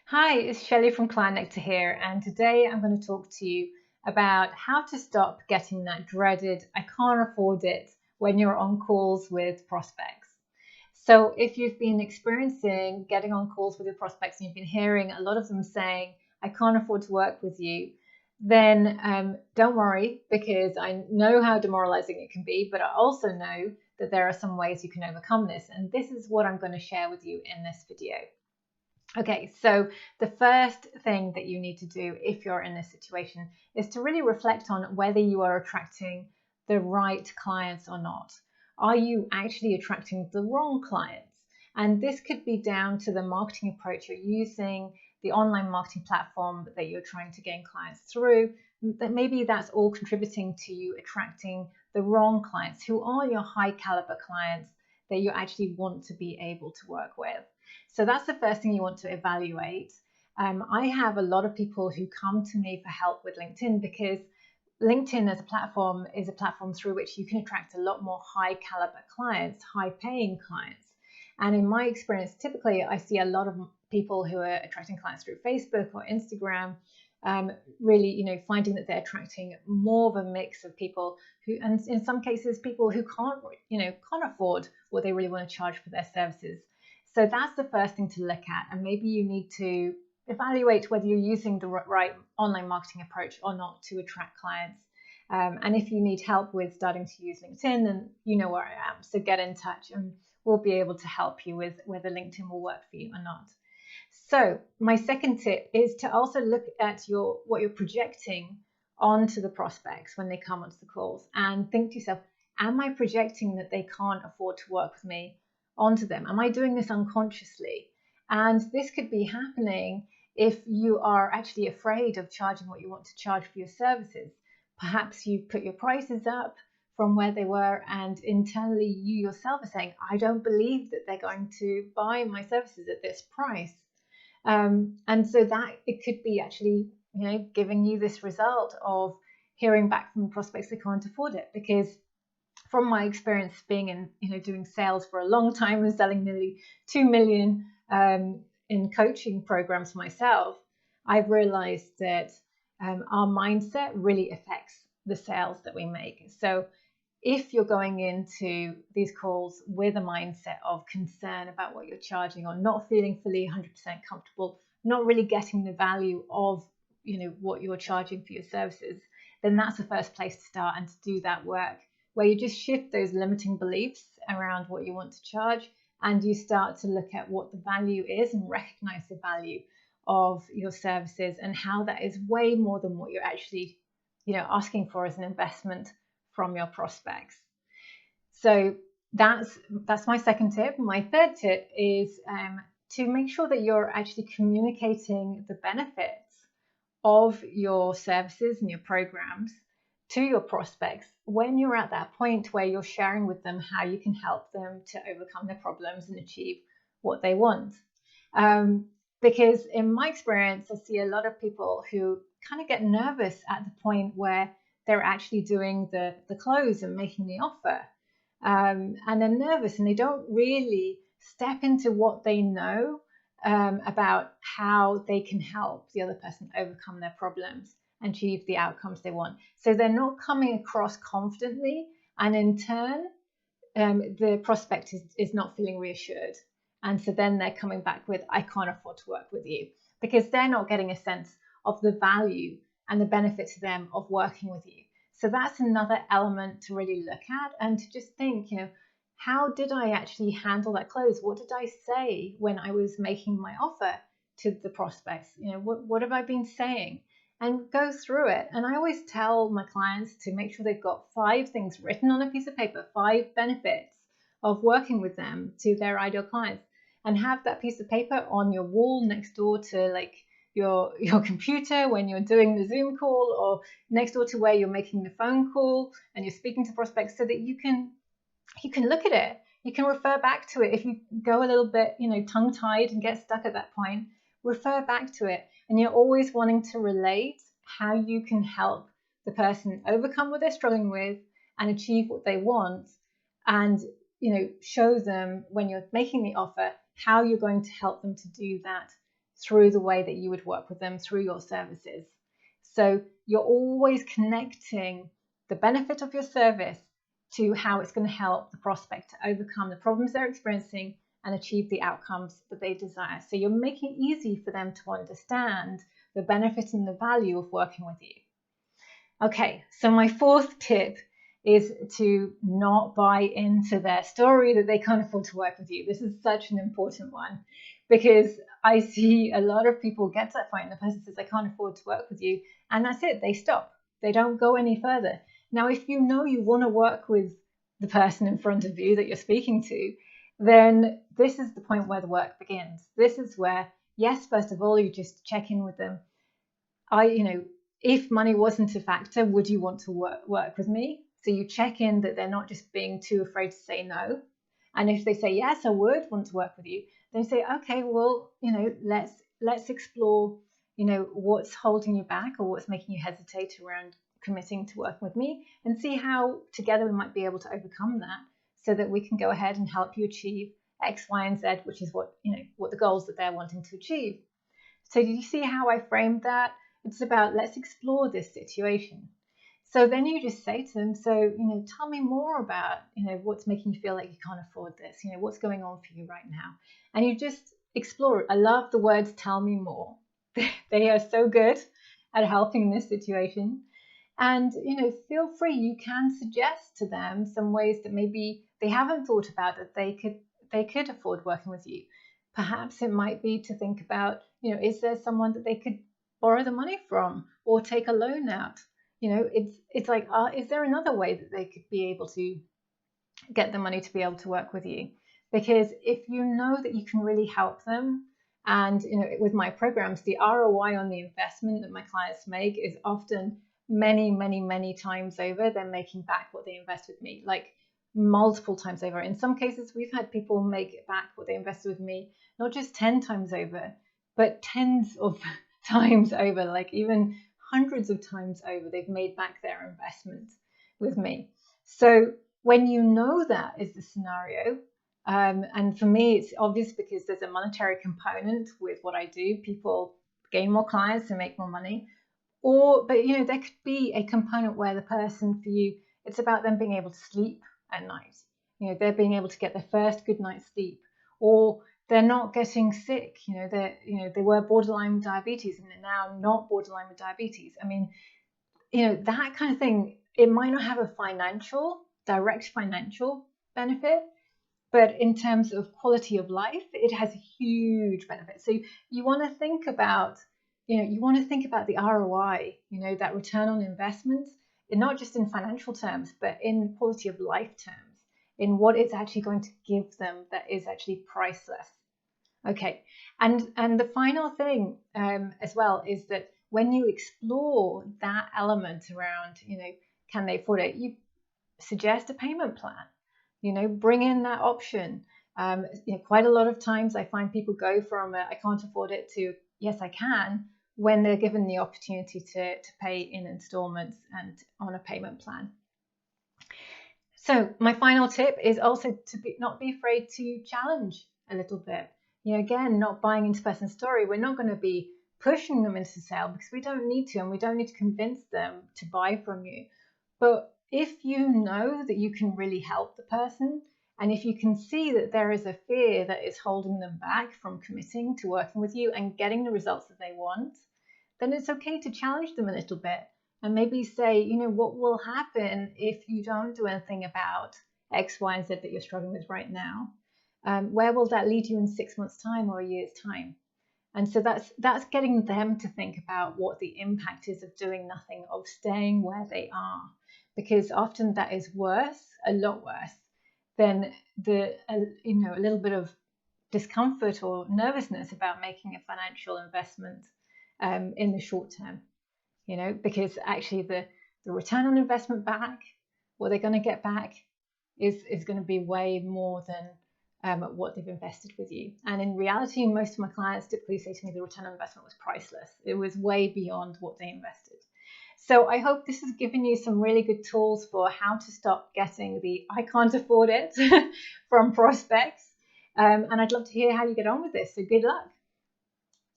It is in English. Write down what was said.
Hi, it's Shelley from Client Nectar here, and today I'm going to talk to you about how to stop getting that dreaded "I can't afford it" when you're on calls with prospects. So, if you've been experiencing getting on calls with your prospects and you've been hearing a lot of them saying, "I can't afford to work with you," then don't worry, because I know how demoralizing it can be, but I also know that there are some ways you can overcome this, and this is what I'm going to share with you in this video. Okay, so the first thing that you need to do if you're in this situation is to really reflect on whether you are attracting the right clients or not. Are you actually attracting the wrong clients? And this could be down to the marketing approach you're using, the online marketing platform that you're trying to gain clients through. That maybe that's all contributing to you attracting the wrong clients, who are your high caliber clients that you actually want to be able to work with. So that's the first thing you want to evaluate. I have a lot of people who come to me for help with LinkedIn because LinkedIn as a platform is a platform through which you can attract a lot more high caliber clients, high paying clients. And in my experience, typically I see a lot of people who are attracting clients through Facebook or Instagram, really, finding that they're attracting more of a mix of people who, and in some cases, people who can't afford what they really want to charge for their services. So that's the first thing to look at, and maybe you need to evaluate whether you're using the right online marketing approach or not to attract clients. And if you need help with starting to use LinkedIn, then you know where I am. So get in touch and we'll be able to help you with whether LinkedIn will work for you or not. So my second tip is to also look at what you're projecting onto the prospects when they come onto the calls, and think to yourself, am I projecting that they can't afford to work with me onto them? Am I doing this unconsciously? And this could be happening if you are actually afraid of charging what you want to charge for your services. Perhaps you put your prices up from where they were, and internally you yourself are saying, I don't believe that they're going to buy my services at this price. And so that it could be actually, giving you this result of hearing back from prospects they can't afford it. Because from my experience being in, doing sales for a long time and selling nearly 2 million in coaching programs myself, I've realized that our mindset really affects the sales that we make. So if you're going into these calls with a mindset of concern about what you're charging, or not feeling fully 100% comfortable, not really getting the value of what you're charging for your services, then that's the first place to start, and to do that work where you just shift those limiting beliefs around what you want to charge, and you start to look at what the value is and recognize the value of your services, and how that is way more than what you're actually asking for as an investment from your prospects. So that's my second tip. My third tip is to make sure that you're actually communicating the benefits of your services and your programs to your prospects when you're at that point where you're sharing with them how you can help them to overcome their problems and achieve what they want. Because in my experience, I see a lot of people who kind of get nervous at the point where they're actually doing the close and making the offer. And they're nervous and they don't really step into what they know about how they can help the other person overcome their problems and achieve the outcomes they want. So they're not coming across confidently, and in turn, the prospect is not feeling reassured. And so then they're coming back with, I can't afford to work with you, because they're not getting a sense of the value and the benefit to them of working with you. So that's another element to really look at, and to just think, how did I actually handle that close? What did I say when I was making my offer to the prospects? What have I been saying? And go through it. And I always tell my clients to make sure they've got 5 things written on a piece of paper, 5 benefits of working with them to their ideal clients, and have that piece of paper on your wall next door to your computer when you're doing the Zoom call, or next door to where you're making the phone call and you're speaking to prospects, so that you can look at it. You can refer back to it. If you go a little bit, tongue-tied and get stuck at that point, refer back to it. And you're always wanting to relate how you can help the person overcome what they're struggling with and achieve what they want. And, show them when you're making the offer how you're going to help them to do that through the way that you would work with them through your services. So you're always connecting the benefit of your service to how it's going to help the prospect to overcome the problems they're experiencing and achieve the outcomes that they desire. So you're making it easy for them to understand the benefit and the value of working with you. Okay, so my fourth tip is to not buy into their story that they can't afford to work with you. This is such an important one because I see a lot of people get to that point and the person says, I can't afford to work with you. And that's it, they stop. They don't go any further. Now, if you know you want to work with the person in front of you that you're speaking to, then this is the point where the work begins. This is where, yes, first of all, you just check in with them. If money wasn't a factor, would you want to work with me? So you check in that they're not just being too afraid to say no. And if they say, yes, I would want to work with you, then you say, okay, well, let's explore, what's holding you back or what's making you hesitate around committing to working with me, and see how together we might be able to overcome that so that we can go ahead and help you achieve X, Y, and Z, which is what the goals that they're wanting to achieve. So do you see how I framed that? It's about, let's explore this situation. So then you just say to them, so, tell me more about, what's making you feel like you can't afford this, what's going on for you right now. And you just explore it. I love the words, tell me more. They are so good at helping in this situation. And, feel free, you can suggest to them some ways that maybe they haven't thought about that they could afford working with you. Perhaps it might be to think about, is there someone that they could borrow the money from or take a loan out? It's like, is there another way that they could be able to get the money to be able to work with you? Because if you know that you can really help them, and with my programs, the ROI on the investment that my clients make is often many, many, many times over. They're making back what they invest with me, like multiple times over. In some cases, we've had people make back what they invested with me, not just 10 times over, but tens of times over, like even hundreds of times over, they've made back their investment with me. So when you know that is the scenario, and for me, it's obvious because there's a monetary component with what I do. People gain more clients and make more money. But there could be a component where the person for you, it's about them being able to sleep at night. They're being able to get their first good night's sleep, or they're not getting sick. They were borderline with diabetes and they're now not borderline with diabetes. I mean, that kind of thing. It might not have a direct financial benefit, but in terms of quality of life, it has a huge benefit. So you want to think about, the ROI, that return on investment, and not just in financial terms, but in quality of life terms, in what it's actually going to give them that is actually priceless. Okay, and the final thing as well is that when you explore that element around, can they afford it, you suggest a payment plan. Bring in that option. Quite a lot of times I find people go from I can't afford it to yes, I can, when they're given the opportunity to pay in installments and on a payment plan. So my final tip is also to not be afraid to challenge a little bit. Again, not buying into person's story. We're not going to be pushing them into sale because we don't need to, and we don't need to convince them to buy from you. But if you know that you can really help the person, and if you can see that there is a fear that is holding them back from committing to working with you and getting the results that they want, then it's okay to challenge them a little bit and maybe say, what will happen if you don't do anything about X, Y, and Z that you're struggling with right now? Where will that lead you in 6 months' time or a year's time? And so that's getting them to think about what the impact is of doing nothing, of staying where they are. Because often that is worse, a lot worse, than a little bit of discomfort or nervousness about making a financial investment in the short term. Because actually the return on investment back, what they're going to get back, is going to be way more than what they've invested with you. And in reality, most of my clients typically say to me the return on investment was priceless. It was way beyond what they invested. So I hope this has given you some really good tools for how to stop getting the I can't afford it from prospects. And I'd love to hear how you get on with this. So good luck.